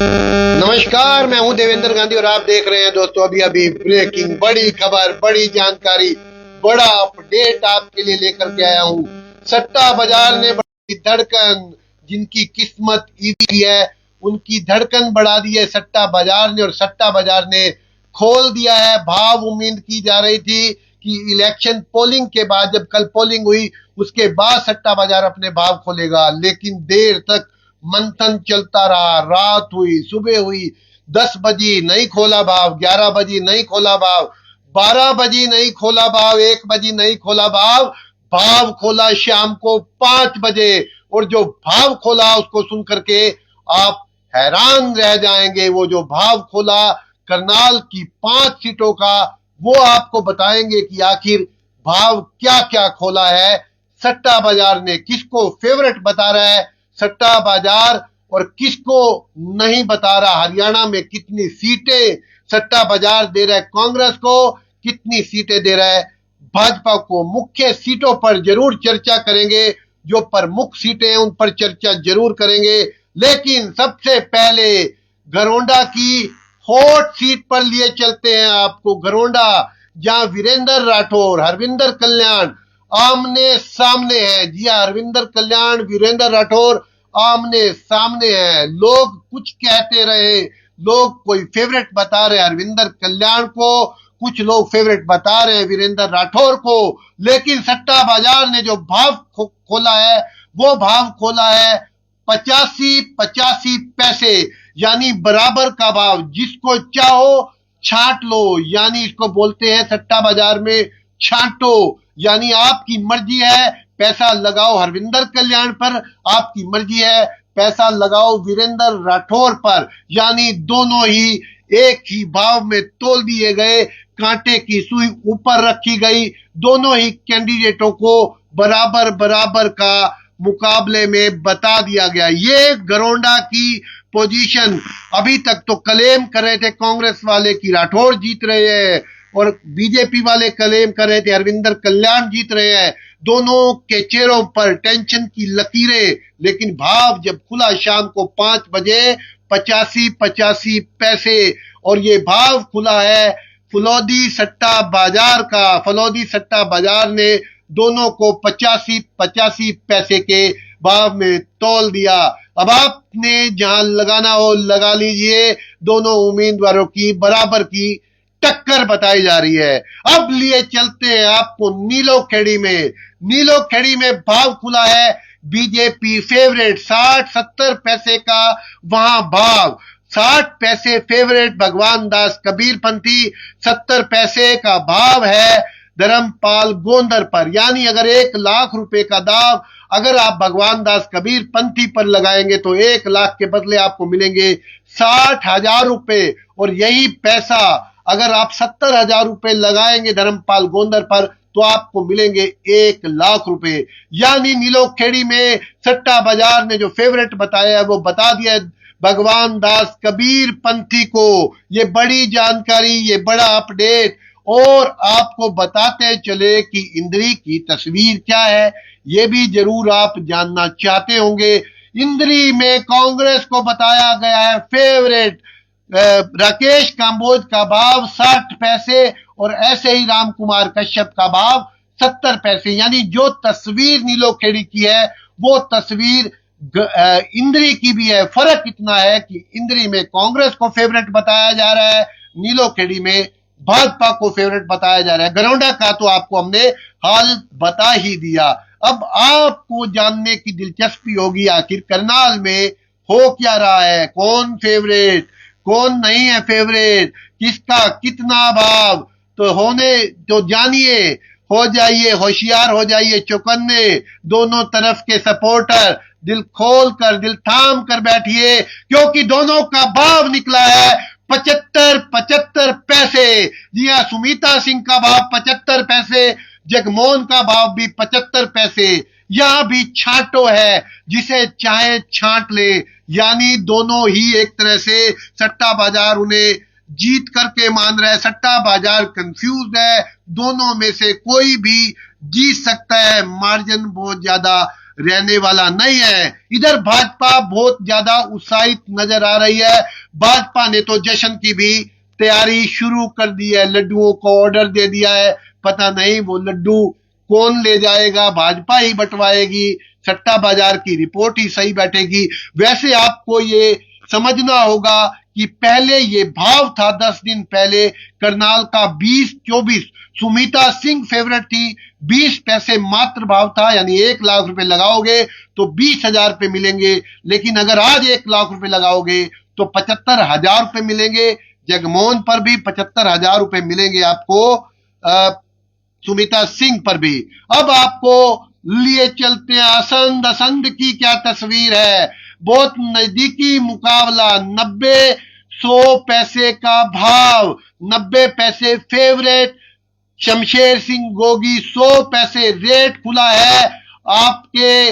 नमस्कार, मैं हूं देवेंद्र गांधी और आप देख रहे हैं दोस्तों अभी अभी ब्रेकिंग बड़ी खबर, बड़ी जानकारी, बड़ा अपडेट आपके लिए लेकर के आया हूं। सट्टा बाजार ने बड़ी धड़कन, जिनकी किस्मत ईदी है उनकी धड़कन बढ़ा दी है सट्टा बाजार ने, और सट्टा बाजार ने खोल दिया है भाव। उम्मीद की जा रही थी कि इलेक्शन पोलिंग के बाद, जब कल पोलिंग हुई उसके बाद सट्टा बाजार अपने भाव खोलेगा, लेकिन देर तक मंथन चलता रहा। रात हुई, सुबह हुई, 10 बजी नहीं खोला भाव, 11 बजी नहीं खोला भाव, 12 बजी नहीं खोला भाव, 1 बजी नहीं खोला भाव। भाव खोला शाम को 5 बजे, और जो भाव खोला उसको सुन करके आप हैरान रह जाएंगे। वो जो भाव खोला करनाल की 5 सीटों का, वो आपको बताएंगे कि आखिर भाव क्या क्या खोला है सट्टा बाजार ने, किसको फेवरेट बता रहा है सट्टा बाजार और किसको नहीं बता रहा। हरियाणा में कितनी सीटें सट्टा बाजार दे रहा है कांग्रेस को, कितनी सीटें दे रहा है भाजपा को। मुख्य सीटों पर जरूर चर्चा करेंगे, जो प्रमुख सीटें हैं उन पर चर्चा जरूर करेंगे, लेकिन सबसे पहले गरोंडा की हॉट सीट पर लिए चलते हैं आपको। गरोंडा, जहां वीरेंद्र राठौर, हरविंदर कल्याण आमने सामने है। जी हां, हरविंदर कल्याण, वीरेंद्र राठौर आमने सामने है। लोग कुछ कहते रहे, लोग कोई फेवरेट बता रहे हरविंदर कल्याण को, कुछ लोग फेवरेट बता रहे हैं वीरेंद्र राठौर को, लेकिन सट्टा बाजार ने जो भाव खोला है वो भाव खोला है 85 पैसे, यानी बराबर का भाव। जिसको चाहो छांट लो, यानी इसको बोलते हैं सट्टा बाजार में छांटो, यानी आपकी मर्जी है पैसा लगाओ हरविंदर कल्याण पर, आपकी मर्जी है पैसा लगाओ वीरेंद्र राठौर पर, यानी दोनों ही एक ही भाव में तोल दिए गए, कांटे की सुई ऊपर रखी गई। दोनों ही कैंडिडेटों को बराबर बराबर का मुकाबले में बता दिया गया। ये गरोंडा की पोजीशन। अभी तक तो क्लेम कर रहे थे कांग्रेस वाले की राठौर जीत रहे हैं, और बीजेपी वाले क्लेम कर रहे थे हरविंदर कल्याण जीत रहे हैं। दोनों के चेहरों पर टेंशन की लकीरें, लेकिन भाव जब खुला शाम को 5 बजे 85 पैसे, और ये भाव खुला है फलौदी सट्टा बाजार का। फलौदी सट्टा बाजार ने दोनों को 85 पैसे के भाव में तोल दिया। अब आपने जहां लगाना हो लगा लीजिए। दोनों उम्मीदवारों की बराबर की टक्कर बताई जा रही है। अब लिए चलते हैं आपको नीलो खेड़ी में। नीलो खेड़ी में भाव खुला है बीजेपी फेवरेट 60-70 पैसे का, वहां भाव 60 पैसे फेवरेट भगवान दास कबीर पंथी, 70 पैसे का भाव है धर्मपाल गोंदर पर। यानी अगर 1 लाख रुपए का दाव अगर आप भगवान दास कबीर पंथी पर लगाएंगे तो 1 लाख के बदले आपको मिलेंगे 60,000 रुपए, और यही पैसा अगर आप 70,000 रुपए लगाएंगे धर्मपाल गोंदर पर तो आपको मिलेंगे 1 लाख रुपए। यानी नीलोखेड़ी में सट्टा बाजार ने जो फेवरेट बताया है वो बता दिया है भगवान दास कबीर पंथी को। ये बड़ी जानकारी, ये बड़ा अपडेट, और आपको बताते चले कि इंद्री की तस्वीर क्या है, ये भी जरूर आप जानना चाहते होंगे। इंद्री में कांग्रेस को बताया गया है फेवरेट राकेश कांबोज का भाव 60 पैसे, और ऐसे ही राम कुमार कश्यप का भाव 70 पैसे। यानी जो तस्वीर नीलोखेड़ी की है वो तस्वीर इंद्री की भी है। फर्क इतना है कि इंद्री में कांग्रेस को फेवरेट बताया जा रहा है, नीलोखेड़ी में भाजपा को फेवरेट बताया जा रहा है। गरोंडा का तो आपको हमने हाल बता ही दिया। अब आपको जानने की दिलचस्पी होगी आखिर करनाल में हो क्या रहा है, कौन फेवरेट कौन नहीं है फेवरेट, किसका कितना भाव, तो होने तो जानिए, हो जाइए होशियार, हो जाइए चौकन्ने। दोनों तरफ के सपोर्टर दिल खोल कर, दिल थाम कर बैठिए, क्योंकि दोनों का भाव निकला है 75 पैसे। जी हाँ, सुमीता सिंह का भाव 75 पैसे, जगमोहन का भाव भी 75 पैसे। यहां भी छांटो है, जिसे चाहे छांट ले। यानी दोनों ही एक तरह से सट्टा बाजार उन्हें जीत करके मान रहा है, सट्टा बाजार कंफ्यूज है। दोनों में से कोई भी जीत सकता है, मार्जिन बहुत ज्यादा रहने वाला नहीं है। इधर भाजपा बहुत ज्यादा उत्साहित नजर आ रही है। भाजपा ने तो जश्न की भी तैयारी शुरू कर दी है, लड्डुओं को ऑर्डर दे दिया है। पता नहीं वो लड्डू कौन ले जाएगा, भाजपा ही बंटवाएगी, सट्टा बाजार की रिपोर्ट ही सही बैठेगी। वैसे आपको ये समझना होगा कि पहले ये भाव था 10 दिन पहले करनाल का 20-24, सुमिता सिंह फेवरेट थी, 20 पैसे मात्र भाव था, यानी 1 लाख रुपए लगाओगे तो 20,000 रुपए मिलेंगे। लेकिन अगर आज 1 लाख रुपए लगाओगे तो 75,000 रुपए मिलेंगे। जगमोहन पर भी 75,000 रुपए मिलेंगे आपको, सुमिता सिंह पर भी। अब आपको लिए चलते हैं असंध। असंध की क्या तस्वीर है, बहुत नजदीकी मुकाबला, 90-100 पैसे का भाव, 90 पैसे फेवरेट शमशेर सिंह गोगी, 100 पैसे रेट खुला है आपके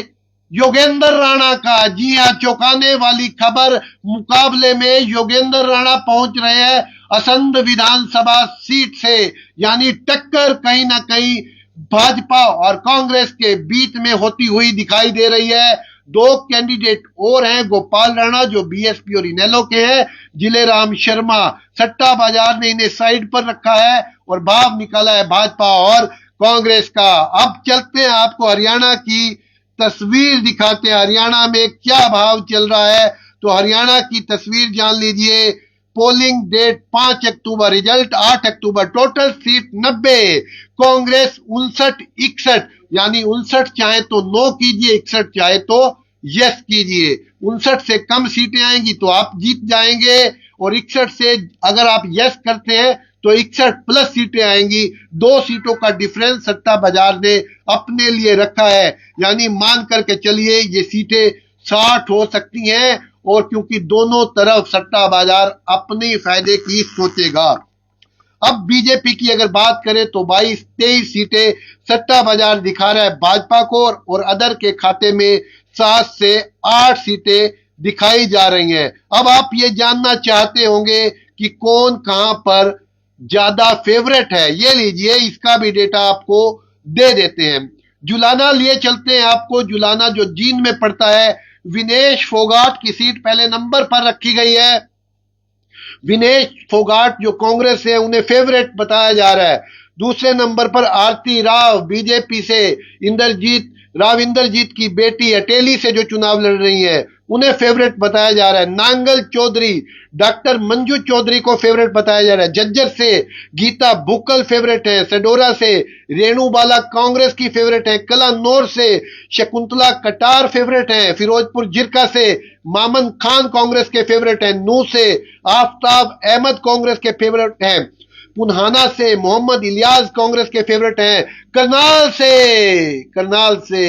योगेंद्र राणा का। जी हां, चौंकाने वाली खबर, मुकाबले में योगेंद्र राणा पहुंच रहे हैं असंध विधानसभा सीट से, यानी टक्कर कहीं ना कहीं भाजपा और कांग्रेस के बीच में होती हुई दिखाई दे रही है। 2 कैंडिडेट और हैं, गोपाल राणा जो बीएसपी और इनेलो के हैं, जिलेराम शर्मा। सट्टा बाजार ने इन्हें साइड पर रखा है और भाव निकाला है भाजपा और कांग्रेस का। अब चलते हैं, आपको हरियाणा की तस्वीर दिखाते हैं। हरियाणा में क्या भाव चल रहा है, तो हरियाणा की तस्वीर जान लीजिए। पोलिंग डेट 5 अक्टूबर, रिजल्ट 8 अक्टूबर, टोटल सीट 90, कांग्रेस 59-61, यानी 59 चाहे तो नो कीजिए, 61 चाहे तो यस कीजिए। 59 से कम सीटें आएंगी तो आप जीत जाएंगे, और 61 से अगर आप यस करते हैं तो 61 प्लस सीटें आएंगी। 2 सीटों का डिफरेंस सट्टा बाजार ने अपने लिए रखा है, यानी मान करके चलिए ये सीटें 60 हो सकती हैं, और क्योंकि दोनों तरफ सट्टा बाजार अपने फायदे की सोचेगा। अब बीजेपी की अगर बात करें तो 22-23 सीटें सट्टा बाजार दिखा रहा है भाजपा को, और अदर के खाते में 7 से 8 सीटें दिखाई जा रही हैं। अब आप ये जानना चाहते होंगे कि कौन कहां पर ज्यादा फेवरेट है, ये लीजिए, इसका भी डेटा आपको दे देते हैं। जुलाना लिए चलते हैं आपको। जुलाना जो जींद में पड़ता है, विनेश फोगाट की सीट पहले नंबर पर रखी गई है। विनेश फोगाट जो कांग्रेस से, उन्हें फेवरेट बताया जा रहा है। दूसरे नंबर पर आरती राव बीजेपी से, इंद्रजीत की बेटी अटेली से जो चुनाव लड़ रही है, उन्हें फेवरेट बताया जा रहा है। नांगल चौधरी, डॉक्टर मंजू चौधरी को फेवरेट बताया जा रहा है। झज्जर से गीता भुक्कल फेवरेट है। सडोरा से रेणु बाला कांग्रेस की फेवरेट है। कलानौर से शकुंतला कटार फेवरेट है। फिरोजपुर जिरका से मामन खान कांग्रेस के फेवरेट है। नूह से आफ्ताब अहमद कांग्रेस के फेवरेट हैं। पुन्हाना से मोहम्मद इलियास कांग्रेस के फेवरेट हैं। करनाल से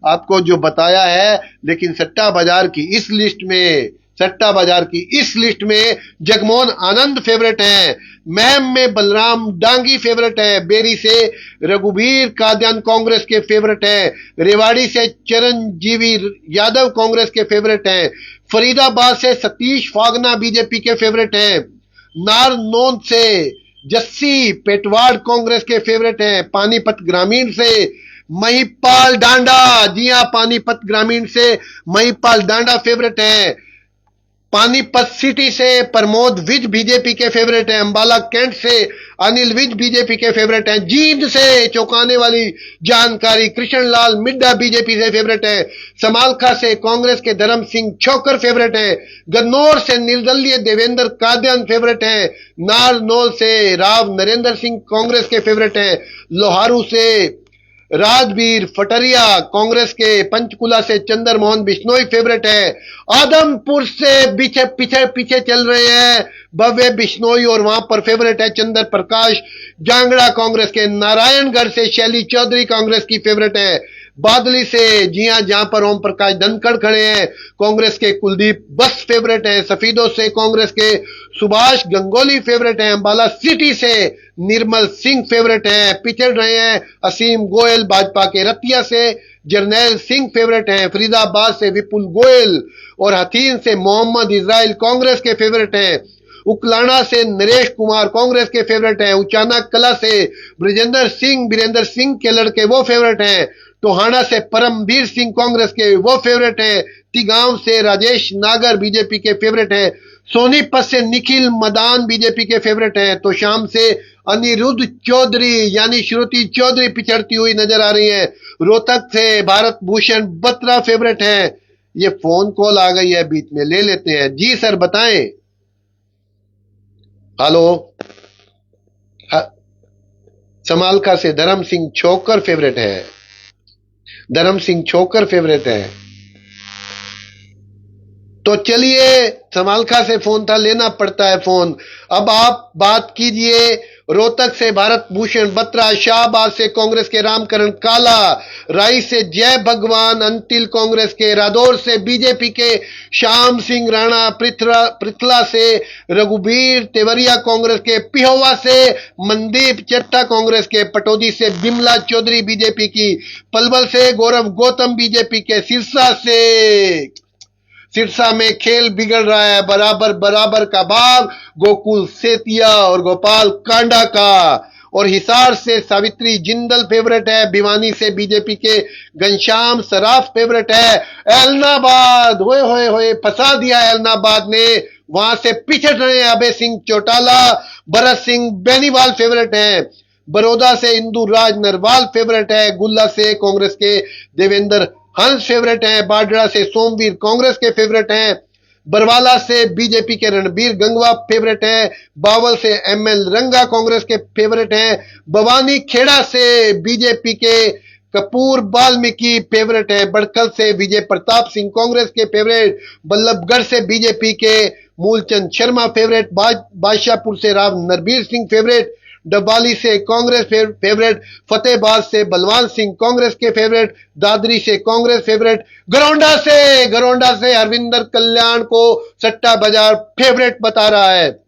आपको जो बताया है, लेकिन सट्टा बाजार की इस लिस्ट में जगमोहन आनंद फेवरेट हैं। मैम में बलराम डांगी फेवरेट है। बेरी से रघुवीर कादियान कांग्रेस के फेवरेट हैं। रेवाड़ी से चिरंजीवी यादव कांग्रेस के फेवरेट हैं। फरीदाबाद से सतीश फागना बीजेपी के फेवरेट हैं। नारनौंद से जस्सी पेटवाड़ कांग्रेस के फेवरेट हैं। पानीपत ग्रामीण से महिपाल डांडा, जी हां, पानीपत ग्रामीण से महिपाल डांडा फेवरेट है। पानीपत सिटी से प्रमोद विज बीजेपी के फेवरेट हैं। अंबाला कैंट से अनिल विज बीजेपी के फेवरेट हैं। जींद से चौंकाने वाली जानकारी, कृष्णलाल मिड्डा बीजेपी से फेवरेट है। समालखा से कांग्रेस के धर्म सिंह छोकर फेवरेट है। गन्नौर से निर्दलीय देवेंद्र कादियान फेवरेट है। नारनौल से राव नरेंद्र सिंह कांग्रेस के फेवरेट है। लोहारू से राजवीर फटरिया कांग्रेस के। पंचकुला से चंद्र मोहन बिश्नोई फेवरेट है। आदमपुर से पीछे चल रहे हैं भव्य बिश्नोई, और वहां पर फेवरेट है चंद्र प्रकाश जांगड़ा कांग्रेस के। नारायणगढ़ से शैली चौधरी कांग्रेस की फेवरेट है। बादली से, जी हां, जहां पर ओम प्रकाश धनखड़ खड़े हैं, कांग्रेस के कुलदीप बस फेवरेट है। सफीदों से कांग्रेस के सुभाष गंगोली फेवरेट है। अंबाला सिटी से निर्मल सिंह फेवरेट है। पिछड़ रहे हैं असीम गोयल भाजपा के। रतिया से जरनैल सिंह फेवरेट हैं। फरीदाबाद से विपुल गोयल और हथीन से मोहम्मद इजराइल कांग्रेस के फेवरेट हैं। उकलाना से नरेश कुमार कांग्रेस के फेवरेट हैं। उचाना कला से ब्रिजेंद्र सिंह, वीरेंद्र सिंह के लड़के, वो फेवरेट हैं। टोहाना से परमवीर सिंह कांग्रेस के वो फेवरेट है। तिगांव से राजेश नागर बीजेपी के फेवरेट है। सोनीपत से निखिल मदान बीजेपी के फेवरेट हैं। तो शाम से अनिरुद्ध चौधरी यानी श्रुति चौधरी पिछड़ती हुई नजर आ रही है। रोहतक से भारत भूषण बत्रा फेवरेट हैं। ये फोन कॉल आ गई है बीच में, ले लेते हैं। जी सर बताएं। हेलो। समालका से धर्म सिंह छोकर फेवरेट है। धर्म सिंह छोकर फेवरेट है। तो चलिए, समालका से फोन था, लेना पड़ता है फोन। अब आप बात कीजिए। रोहतक से भारत भूषण बत्रा, शाहबाद से कांग्रेस के रामकरण काला, राई से जय भगवान अंतिल कांग्रेस के, रादौर से बीजेपी के श्याम सिंह राणा, पृथला से रघुबीर तेवरिया कांग्रेस के, पिहोवा से मनदीप चट्टा कांग्रेस के, पटौदी से बिमला चौधरी बीजेपी की, पलवल से गौरव गौतम बीजेपी के, सिरसा में खेल बिगड़ रहा है, बराबर बराबर का भाव गोकुल सेतिया और गोपाल कांडा का। और हिसार से सावित्री जिंदल फेवरेट है। भिवानी से बीजेपी के घनश्याम सराफ फेवरेट है। एलनाबाद होए होए होए फंसा दिया एलनाबाद ने, वहां से पिछड़ रहे हैं अभय सिंह चौटाला, भरत सिंह बेनीवाल फेवरेट है। बड़ौदा से इंदु राज नरवाल फेवरेट है। गुल्ला से कांग्रेस के देवेंद्र हंस फेवरेट हैं। बाडरा से सोमवीर कांग्रेस के फेवरेट हैं। बरवाला से बीजेपी के रणबीर गंगवा फेवरेट हैं। बावल से एमएल रंगा कांग्रेस के फेवरेट हैं। भवानी खेड़ा से बीजेपी के कपूर वाल्मीकि फेवरेट है। बड़कल से विजय प्रताप सिंह कांग्रेस के फेवरेट। बल्लभगढ़ से बीजेपी के मूलचंद शर्मा फेवरेट। बादशाहपुर से राव नरबीर सिंह फेवरेट। डबाली से कांग्रेस फेवरेट। फतेहबाद से बलवान सिंह कांग्रेस के फेवरेट। दादरी से कांग्रेस फेवरेट। गरौंडा से हरविंदर कल्याण को सट्टा बाजार फेवरेट बता रहा है।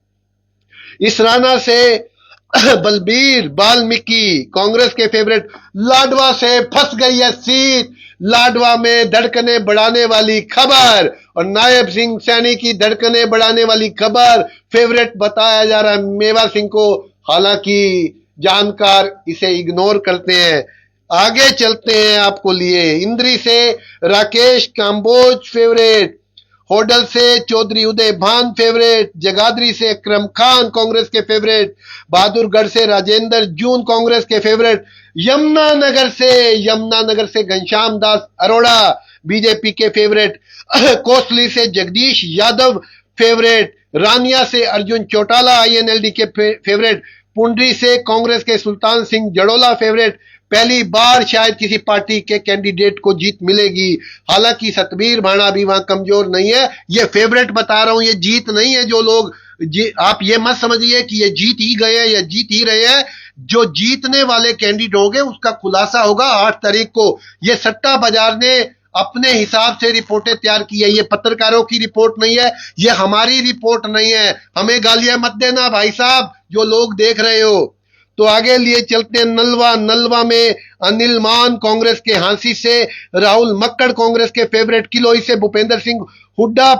इसराना से बलबीर वाल्मीकि कांग्रेस के फेवरेट। लाडवा से फंस गई है सीट, लाडवा में धड़कने बढ़ाने वाली खबर और नायब सिंह सैनी की धड़कने बढ़ाने वाली खबर फेवरेट बताया जा रहा है मेवा सिंह को। हालांकि जानकार इसे इग्नोर करते हैं। आगे चलते हैं आपको लिए। इंद्री से राकेश काम्बोज फेवरेट। होडल से चौधरी उदय भान फेवरेट। जगाधरी से अकरम खान कांग्रेस के फेवरेट। बहादुरगढ़ से राजेंद्र जून कांग्रेस के फेवरेट। यमुनानगर से घनश्याम दास अरोड़ा बीजेपी के फेवरेट। कोसली से जगदीश यादव फेवरेट। रानिया से अर्जुन चौटाला आईएनएलडी के फेवरेट। पुंडरी से कांग्रेस के सुल्तान सिंह जड़ोला फेवरेट। पहली बार शायद किसी पार्टी के कैंडिडेट को जीत मिलेगी। हालांकि सतबीर भाना भी वहां कमजोर नहीं है। ये फेवरेट बता रहा हूं, ये जीत नहीं है। जो लोग आप ये मत समझिए कि ये जीत ही गए हैं या जीत ही रहे हैं। जो जीतने वाले कैंडिडेट होंगे उसका खुलासा होगा 8 तारीख को। ये सट्टा बाजार ने अपने हिसाब से रिपोर्टें तैयार की है। ये पत्रकारों की रिपोर्ट नहीं है, ये हमारी रिपोर्ट नहीं है। हमें गालियां मत देना भाई साहब जो लोग देख रहे हो। तो आगे लिए चलते हैं। नलवा में अनिल मान कांग्रेस के हांसी से। राहुल मक्कड़ कांग्रेस के फेवरेट। किलोई से भूपेंद्र सिंह हुड्डा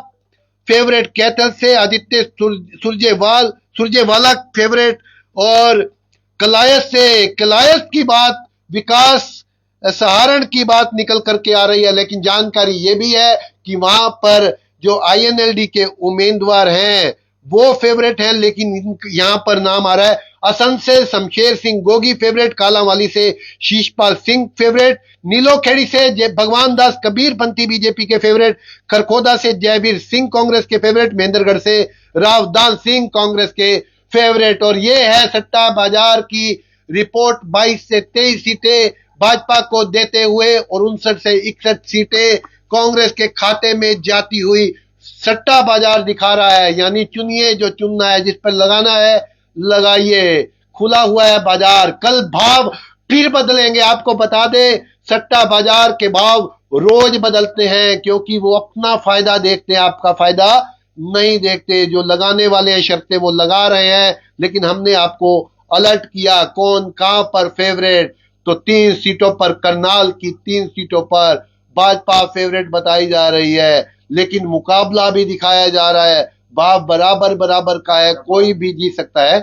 फेवरेट। कैथल से आदित्य सुरजेवाला फेवरेट। और कलायत की बात विकास सहारण की बात निकल करके आ रही है। लेकिन जानकारी यह भी है कि वहां पर जो आईएनएलडी के उम्मीदवार हैं वो फेवरेट है, लेकिन यहां पर नाम आ रहा है असम से शमशेर सिंह गोगी फेवरेट। कालांवाली से शीशपाल सिंह फेवरेट। नीलोखेड़ी से भगवान दास कबीर पंथी बीजेपी के फेवरेट। खरखोदा से जयवीर सिंह कांग्रेस के फेवरेट। महेंद्रगढ़ से रावदान सिंह कांग्रेस के फेवरेट। और ये है सट्टा बाजार की रिपोर्ट। 22 से 23 सीटें भाजपा को देते हुए और 59 से 61 सीटें कांग्रेस के खाते में जाती हुई सट्टा बाजार दिखा रहा है। यानी चुनिए जो चुनना है, जिस पर लगाना है लगाइए। खुला हुआ है बाजार। कल भाव फिर बदलेंगे। आपको बता दे सट्टा बाजार के भाव रोज बदलते हैं, क्योंकि वो अपना फायदा देखते हैं, आपका फायदा नहीं देखते। जो लगाने वाले हैं शर्तें वो लगा रहे हैं, लेकिन हमने आपको अलर्ट किया कौन कहां पर फेवरेट। तो 3 सीटों पर करनाल की 3 सीटों पर भाजपा फेवरेट बताई जा रही है, लेकिन मुकाबला भी दिखाया जा रहा है। भाव बराबर का है, कोई भी जीत सकता है।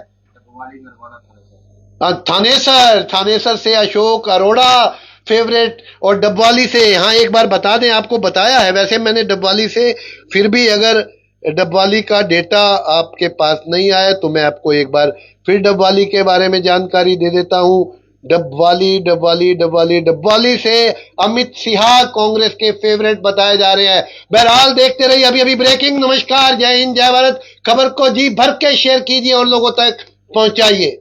थानेसर से अशोक अरोड़ा फेवरेट और डबवाली से, हाँ एक बार बता दें, आपको बताया है वैसे मैंने डबवाली से, फिर भी अगर डबवाली का डेटा आपके पास नहीं आया तो मैं आपको एक बार फिर डबवाली के बारे में जानकारी दे देता हूं। डबवाली डबवाली डबवाली डबवाली से अमित सिन्हा कांग्रेस के फेवरेट बताए जा रहे हैं। बहरहाल देखते रहिए अभी अभी ब्रेकिंग। नमस्कार, जय हिंद, जय भारत। खबर को जी भर के शेयर कीजिए और लोगों तक पहुंचाइए।